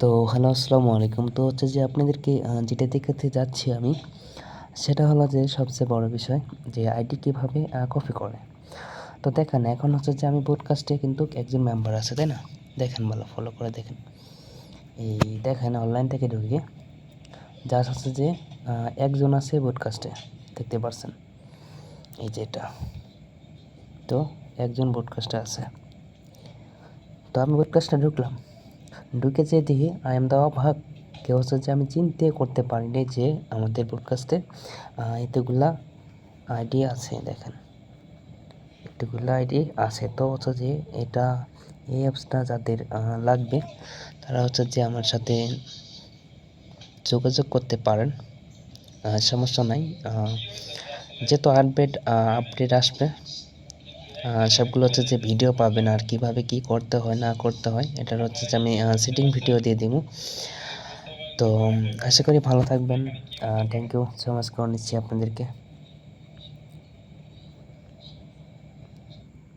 তো হ্যালো, আসসালামু আলাইকুম। তো হচ্ছে যে আপনাদেরকে যেটা দেখাতে যাচ্ছি আমি, সেটা হলো যে সবচেয়ে বড় বিষয় যে আইডি কীভাবে কপি করে। তো দেখেন এখন হচ্ছে যে আমি পডকাস্টে কিন্তু একজন মেম্বার আছে, তাই না? দেখেন ভালো ফলো করে দেখেন। এই দেখেন অনলাইন থেকে ঢুকে জাস্ট হচ্ছে যে একজন আছে পডকাস্টে, দেখতে পারছেন এই যে এটা। তো একজন পডকাস্টে আছে। তো আমি পডকাস্টে ঢুকলাম, ঢুকে যে দেখি আই এম দ্য অবাক, কেউ হচ্ছে যে আমি চিনতে করতে পারিনি যে আমাদের পডকাস্টে এতগুলা আইডি আছে। দেখেন এতগুলা আইডি আছে। তো হচ্ছে যে এটা এই অ্যাপসটা যাদের লাগবে তারা হচ্ছে যে আমার সাথে যোগাযোগ করতে পারেন, সমস্যা নাই। যেহেতু আপডেট আসবে, সবগুলো হচ্ছে যে ভিডিও পাবেন আর কিভাবে কি করতে হয় না করতে হয় এটার হচ্ছে যে আমি সেটিং ভিডিও দিয়ে দিব। তো আশা করি ভালো থাকবেন। থ্যাংক ইউ সো মাচ করে নিচ্ছি আপনাদেরকে।